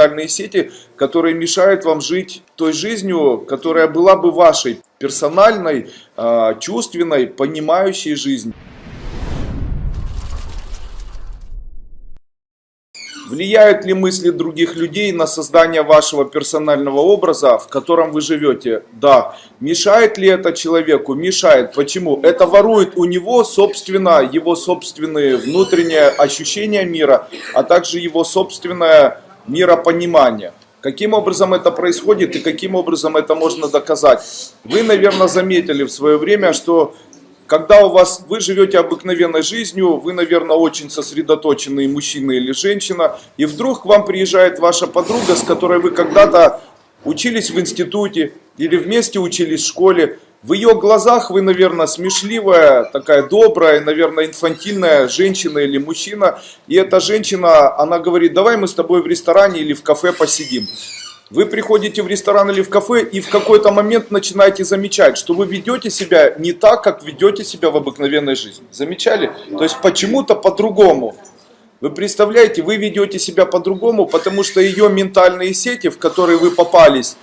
ментальные сети, которые мешают вам жить той жизнью, которая была бы вашей, персональной, чувственной, понимающей жизнь. Влияют ли мысли других людей на создание вашего персонального образа, в котором вы живете? Да. Мешает ли это человеку? Мешает. Почему? Это ворует у него, собственно, его собственные внутренние ощущения мира, а также его собственное миропонимание. Каким образом это происходит и каким образом это можно доказать? Вы, наверное, заметили в свое время, что когда вы живете обыкновенной жизнью, вы, наверное, очень сосредоточенный мужчина или женщина, и вдруг к вам приезжает ваша подруга, с которой вы когда-то учились в институте или вместе учились в школе. В ее глазах вы, наверное, смешливая, такая добрая, наверное, инфантильная женщина или мужчина. И эта женщина, она говорит: давай мы с тобой в ресторане или в кафе посидим. Вы приходите в ресторан или в кафе и в какой-то момент начинаете замечать, что вы ведете себя не так, как ведете себя в обыкновенной жизни. Замечали? То есть почему-то по-другому. Вы представляете, вы ведете себя по-другому, потому что ее ментальные сети, в которые вы попались,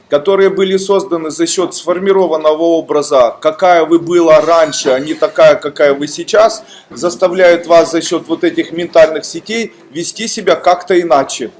которые были созданы за счет сформированного образа, какая вы была раньше, а не такая, какая вы сейчас, заставляют вас за счет вот этих ментальных сетей вести себя как-то иначе.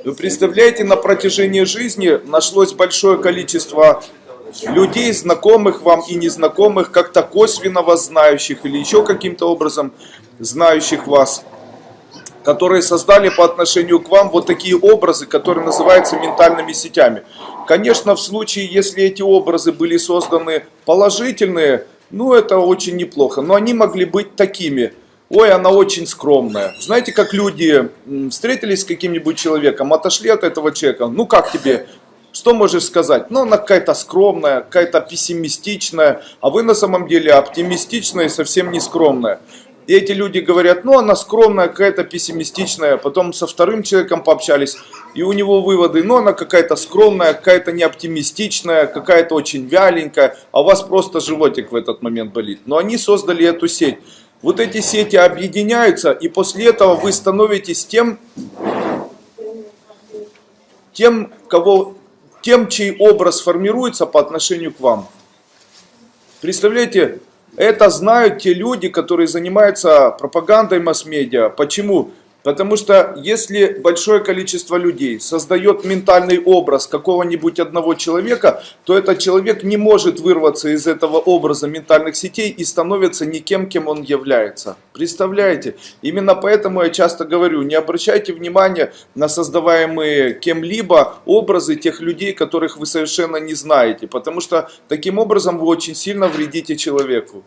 Вы представляете, на протяжении жизни нашлось большое количество людей, знакомых вам и незнакомых, как-то косвенно вас знающих или еще каким-то образом знающих вас, которые создали по отношению к вам вот такие образы, которые называются ментальными сетями. Конечно, в случае, если эти образы были созданы положительные, ну это очень неплохо, но они могли быть такими. Ой, она очень скромная. Знаете, как люди встретились с каким-нибудь человеком, отошли от этого человека. Ну как тебе? Что можешь сказать? Ну она какая-то скромная, какая-то пессимистичная, а вы на самом деле оптимистичная и совсем не скромная. И эти люди говорят: ну она скромная, какая-то пессимистичная. Потом со вторым человеком пообщались, и у него выводы: ну она какая-то скромная, какая-то неоптимистичная, какая-то очень вяленькая, а у вас просто животик в этот момент болит. Но они создали эту сеть. Вот эти сети объединяются, и после этого вы становитесь тем, чей образ формируется по отношению к вам. Представляете, это знают те люди, которые занимаются пропагандой масс-медиа. Почему? Потому что если большое количество людей создает ментальный образ какого-нибудь одного человека, то этот человек не может вырваться из этого образа ментальных сетей и становится никем, кем он является. Представляете? Именно поэтому я часто говорю: не обращайте внимания на создаваемые кем-либо образы тех людей, которых вы совершенно не знаете, потому что таким образом вы очень сильно вредите человеку.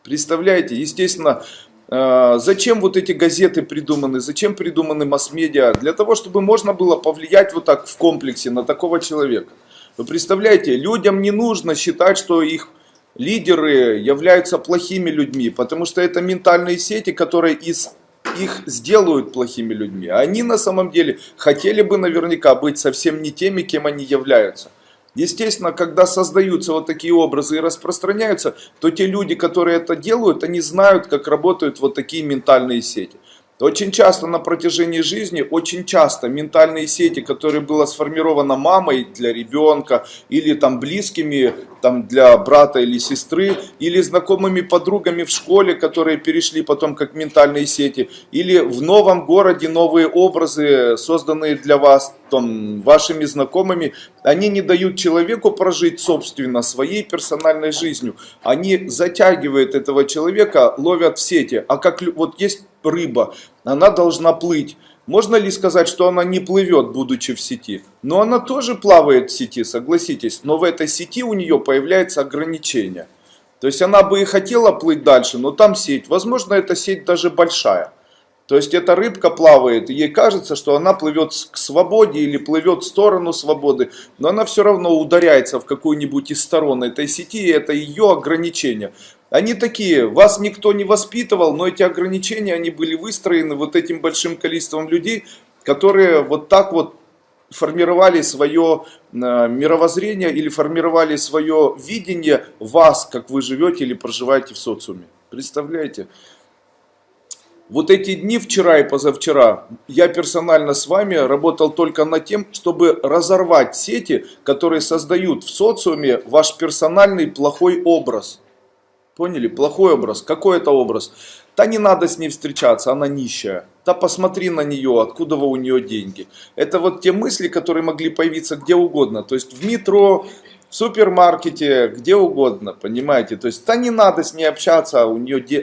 Представляете? Естественно, зачем вот эти газеты придуманы, зачем придуманы масс-медиа? Для того, чтобы можно было повлиять вот так в комплексе на такого человека. Вы представляете, людям не нужно считать, что их лидеры являются плохими людьми, потому что это ментальные сети, которые их сделают плохими людьми. Они на самом деле хотели бы наверняка быть совсем не теми, кем они являются. Естественно, когда создаются вот такие образы и распространяются, то те люди, которые это делают, они знают, как работают вот такие ментальные сети. Очень часто на протяжении жизни, очень часто ментальные сети, которые были сформированы мамой для ребенка, или там близкими, там для брата или сестры, или знакомыми подругами в школе, которые перешли потом как ментальные сети, или в новом городе новые образы, созданные для вас, там, вашими знакомыми, они не дают человеку прожить собственно своей персональной жизнью. Они затягивают этого человека, ловят в сети. А как вот есть рыба, она должна плыть. Можно ли сказать, что она не плывет, будучи в сети? Но она тоже плавает в сети, согласитесь. Но в этой сети у нее появляется ограничение. То есть она бы и хотела плыть дальше, но там сеть. Возможно, эта сеть даже большая. То есть эта рыбка плавает, и ей кажется, что она плывет к свободе или плывет в сторону свободы, но она все равно ударяется в какую-нибудь из сторон этой сети, и это ее ограничения. Они такие: вас никто не воспитывал, но эти ограничения, они были выстроены вот этим большим количеством людей, которые вот так вот формировали свое мировоззрение или формировали свое видение вас, как вы живете или проживаете в социуме. Представляете? Вот эти дни, вчера и позавчера, я персонально с вами работал только над тем, чтобы разорвать сети, которые создают в социуме ваш персональный плохой образ. Поняли? Плохой образ. Какой это образ? Да не надо с ней встречаться, она нищая. Да посмотри на нее, откуда у нее деньги. Это вот те мысли, которые могли появиться где угодно. То есть в метро, в супермаркете, где угодно, понимаете? То есть, да не надо с ней общаться,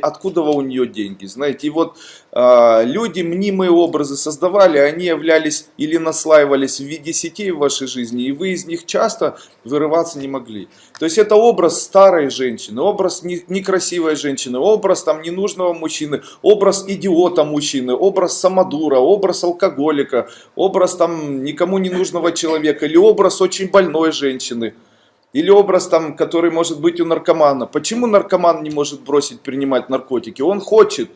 откуда у нее деньги, знаете? И вот люди мнимые образы создавали, они являлись или наслаивались в виде сетей в вашей жизни, и вы из них часто вырываться не могли. То есть, это образ старой женщины, образ некрасивой женщины, образ там ненужного мужчины, образ идиота мужчины, образ самодура, образ алкоголика, образ там никому не нужного человека, или образ очень больной женщины. Или образ, там, который может быть у наркомана. Почему наркоман не может бросить принимать наркотики? Он хочет,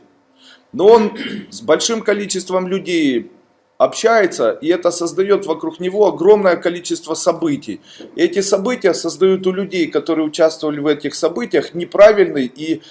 но он с большим количеством людей общается, и это создает вокруг него огромное количество событий. И эти события создают у людей, которые участвовали в этих событиях, неправильный и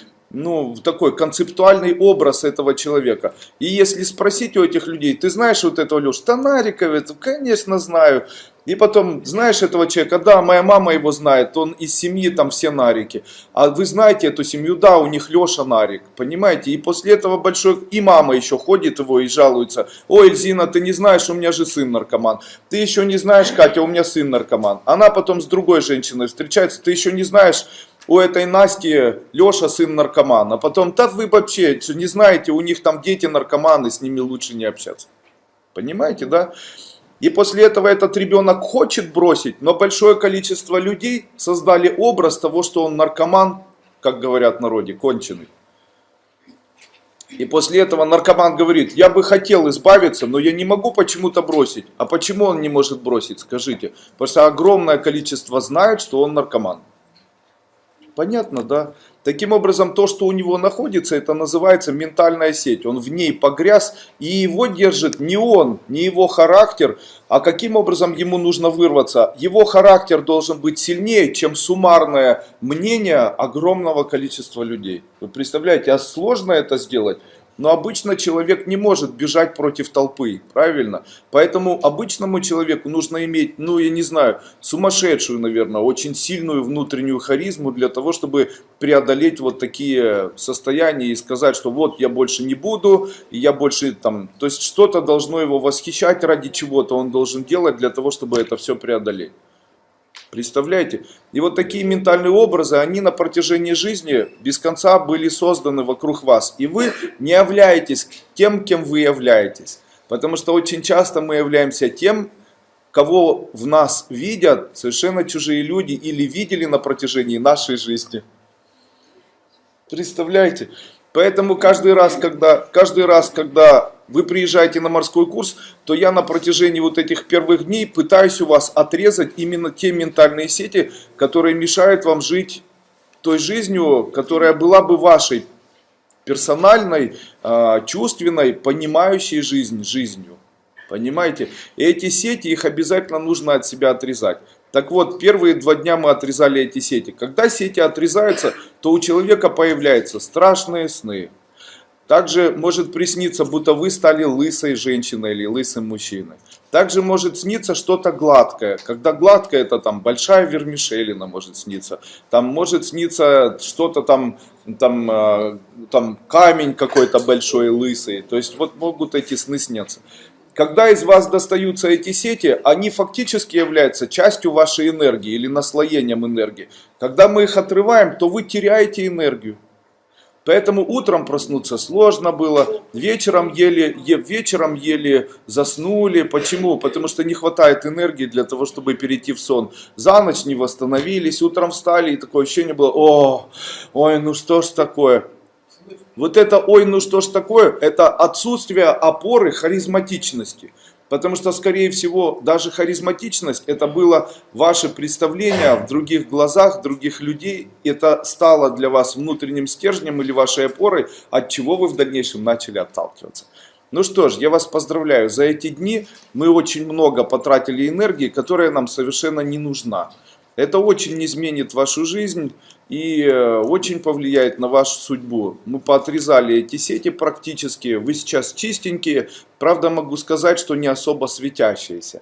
такой концептуальный образ этого человека. И если спросить у этих людей, ты знаешь вот этого Лешу? Да Нарикова, конечно знаю. И потом, знаешь этого человека? Да, моя мама его знает, он из семьи, там все Нарики. А вы знаете эту семью? Да, у них Леша Нарик, понимаете? И после этого большой, и мама еще ходит его и жалуется. Ой, Эльзина, ты не знаешь, у меня же сын наркоман. Ты еще не знаешь, Катя, у меня сын наркоман. Она потом с другой женщиной встречается, ты еще не знаешь, у этой Насти Леша сын наркоман. А потом, да вы вообще не знаете, у них там дети наркоманы, с ними лучше не общаться. Понимаете, да? И после этого этот ребенок хочет бросить, но большое количество людей создали образ того, что он наркоман, как говорят в народе, конченый. И после этого наркоман говорит, я бы хотел избавиться, но я не могу почему-то бросить. А почему он не может бросить, скажите? Потому что огромное количество знает, что он наркоман. Понятно, да? Таким образом, то, что у него находится, это называется ментальная сеть. Он в ней погряз, и его держит не он, не его характер, а каким образом ему нужно вырваться. Его характер должен быть сильнее, чем суммарное мнение огромного количества людей. Вы представляете, а сложно это сделать? Но обычно человек не может бежать против толпы, правильно? Поэтому обычному человеку нужно иметь, я не знаю, сумасшедшую, наверное, очень сильную внутреннюю харизму для того, чтобы преодолеть вот такие состояния и сказать, что вот я больше не буду, и я больше там... То есть что-то должно его восхищать ради чего-то, он должен делать для того, чтобы это все преодолеть. Представляете? И вот такие ментальные образы, они на протяжении жизни без конца были созданы вокруг вас. И вы не являетесь тем, кем вы являетесь. Потому что очень часто мы являемся тем, кого в нас видят совершенно чужие люди или видели на протяжении нашей жизни. Представляете? Поэтому каждый раз, когда вы приезжаете на морской курс, то я на протяжении вот этих первых дней пытаюсь у вас отрезать именно те ментальные сети, которые мешают вам жить той жизнью, которая была бы вашей персональной, чувственной, понимающей жизнью. Понимаете? И эти сети, их обязательно нужно от себя отрезать. Так вот, первые 2 дня мы отрезали эти сети. Когда сети отрезаются, то у человека появляются страшные сны. Также может присниться, будто вы стали лысой женщиной или лысым мужчиной. Также может сниться что-то гладкое. Когда гладкое, это там большая вермишелина может сниться. Там может сниться что-то там камень какой-то большой, лысый. То есть вот могут эти сны сниться. Когда из вас достаются эти сети, они фактически являются частью вашей энергии или наслоением энергии. Когда мы их отрываем, то вы теряете энергию. Поэтому утром проснуться сложно было, вечером еле заснули. Почему? Потому что не хватает энергии для того, чтобы перейти в сон. За ночь не восстановились, утром встали, и такое ощущение было, ой, ну что ж такое. Вот это, ой, ну что ж такое, это отсутствие опоры харизматичности. Потому что, скорее всего, даже харизматичность, это было ваше представление в других глазах, других людей. Это стало для вас внутренним стержнем или вашей опорой, от чего вы в дальнейшем начали отталкиваться. Ну что ж, я вас поздравляю. За эти дни мы очень много потратили энергии, которая нам совершенно не нужна. Это очень изменит вашу жизнь и очень повлияет на вашу судьбу. Мы поотрезали эти сети практически, вы сейчас чистенькие, правда могу сказать, что не особо светящиеся.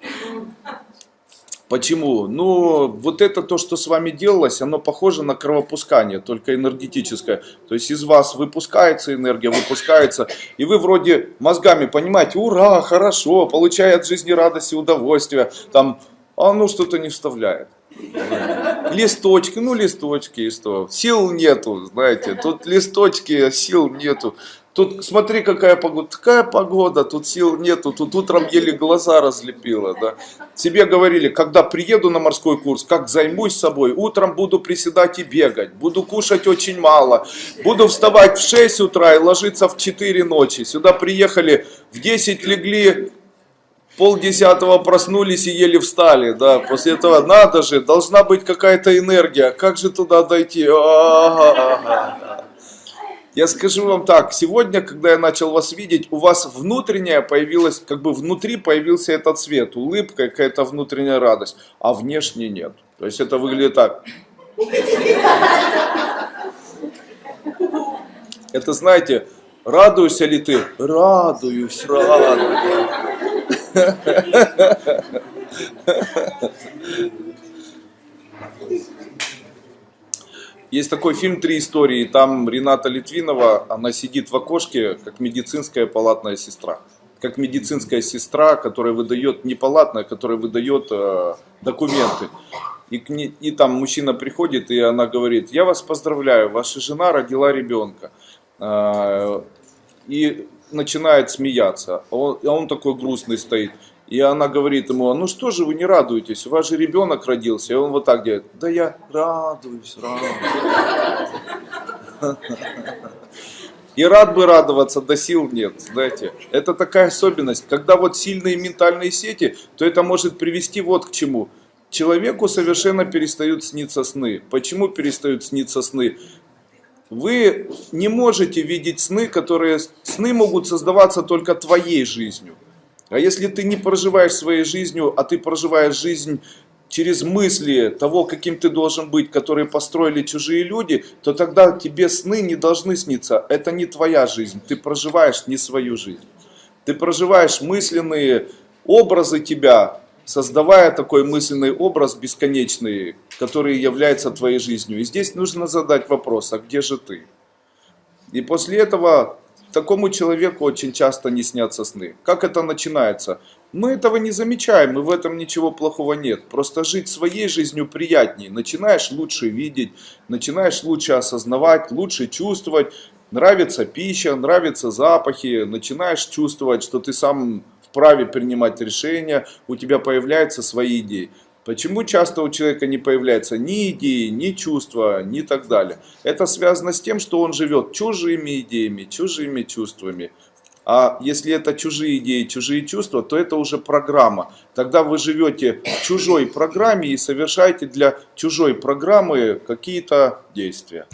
Почему? Ну, вот это то, что с вами делалось, оно похоже на кровопускание, только энергетическое. То есть из вас выпускается энергия, выпускается, и вы вроде мозгами понимаете, ура, хорошо, получая от жизни радость и удовольствие, там, а оно что-то не вставляет. Листочки, ну листочки и что? Сил нету, знаете, тут листочки, сил нету. Тут смотри, какая погода, тут сил нету, тут утром еле глаза разлепило, да. Тебе говорили, когда приеду на морской курс, как займусь собой, утром буду приседать и бегать, буду кушать очень мало, буду вставать в 6 утра и ложиться в 4 ночи. Сюда приехали, в 10 легли, полдесятого проснулись и еле встали, да. После этого надо же, должна быть какая-то энергия, как же туда дойти? Я скажу вам так, сегодня, когда я начал вас видеть, у вас внутренняя появилась, как бы внутри появился этот цвет, улыбка, какая-то внутренняя радость, а внешне нет. То есть это выглядит так. Это, знаете, радуешься ли ты? Радуюсь, радуюсь. Есть такой фильм «Три истории», там Рената Литвинова, она сидит в окошке, как медицинская палатная сестра. Как медицинская сестра, которая выдает, не палатная, которая выдает документы. И там мужчина приходит, и она говорит, я вас поздравляю, ваша жена родила ребенка. И начинает смеяться, а он такой грустный стоит. И она говорит ему, ну что же вы не радуетесь, у вас же ребенок родился. И он вот так делает, да я радуюсь, радуюсь. И рад бы радоваться, да сил нет, знаете. Это такая особенность. Когда вот сильные ментальные сети, то это может привести вот к чему. Человеку совершенно перестают сниться сны. Почему перестают сниться сны? Вы не можете видеть сны, сны могут создаваться только твоей жизнью. А если ты не проживаешь своей жизнью, а ты проживаешь жизнь через мысли того, каким ты должен быть, которые построили чужие люди, то тогда тебе сны не должны сниться. Это не твоя жизнь, ты проживаешь не свою жизнь. Ты проживаешь мысленные образы тебя, создавая такой мысленный образ бесконечный, который является твоей жизнью. И здесь нужно задать вопрос, а где же ты? И после этого такому человеку очень часто не снятся сны. Как это начинается? Мы этого не замечаем, и в этом ничего плохого нет. Просто жить своей жизнью приятнее. Начинаешь лучше видеть, начинаешь лучше осознавать, лучше чувствовать. Нравится пища, нравятся запахи, начинаешь чувствовать, что ты сам вправе принимать решения, у тебя появляются свои идеи. Почему часто у человека не появляются ни идеи, ни чувства, ни так далее? Это связано с тем, что он живет чужими идеями, чужими чувствами. А если это чужие идеи, чужие чувства, то это уже программа. Тогда вы живете в чужой программе и совершаете для чужой программы какие-то действия.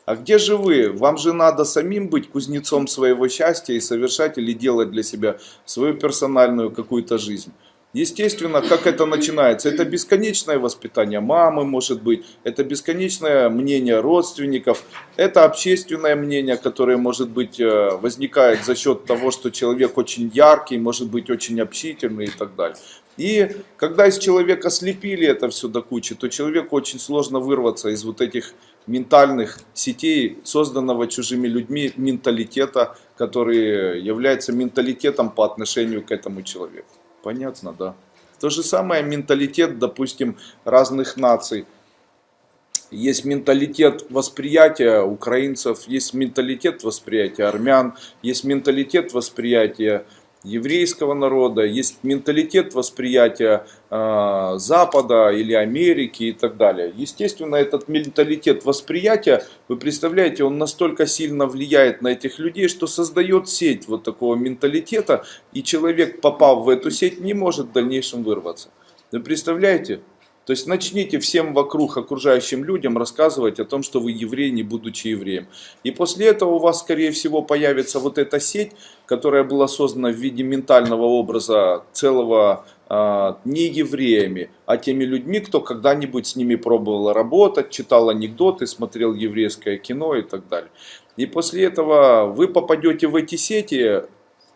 А где же вы? Вам же надо самим быть кузнецом своего счастья и совершать или делать для себя свою персональную какую-то жизнь. Естественно, как это начинается? Это бесконечное воспитание мамы, может быть, это бесконечное мнение родственников, это общественное мнение, которое, может быть, возникает за счет того, что человек очень яркий, может быть, очень общительный и так далее. И когда из человека слепили это все до кучи, то человеку очень сложно вырваться из вот этих ментальных сетей, созданного чужими людьми менталитета, который является менталитетом по отношению к этому человеку. Понятно, да? То же самое менталитет, допустим, разных наций. Есть менталитет восприятия украинцев, есть менталитет восприятия армян, есть менталитет восприятия еврейского народа, есть менталитет восприятия Запада или Америки и так далее. Естественно, этот менталитет восприятия, вы представляете, он настолько сильно влияет на этих людей, что создает сеть вот такого менталитета, и человек, попав в эту сеть, не может в дальнейшем вырваться. Вы представляете? То есть начните всем вокруг окружающим людям рассказывать о том, что вы еврей, не будучи евреем. И после этого у вас, скорее всего, появится вот эта сеть, которая была создана в виде ментального образа целого не евреями, а теми людьми, кто когда-нибудь с ними пробовал работать, читал анекдоты, смотрел еврейское кино и так далее. И после этого вы попадете в эти сети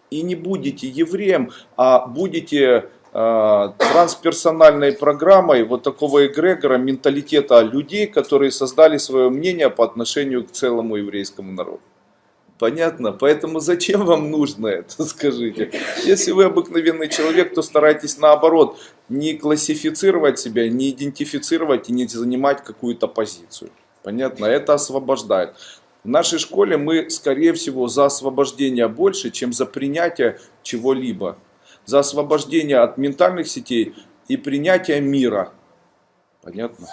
и не будете евреем, а будете трансперсональной программой вот такого эгрегора, менталитета людей, которые создали свое мнение по отношению к целому еврейскому народу. Понятно? Поэтому зачем вам нужно это, скажите? Если вы обыкновенный человек, то старайтесь наоборот не классифицировать себя, не идентифицировать и не занимать какую-то позицию. Понятно? Это освобождает. В нашей школе мы, скорее всего, за освобождение больше, чем за принятие чего-либо. За освобождение от ментальных сетей и принятие мира. Понятно?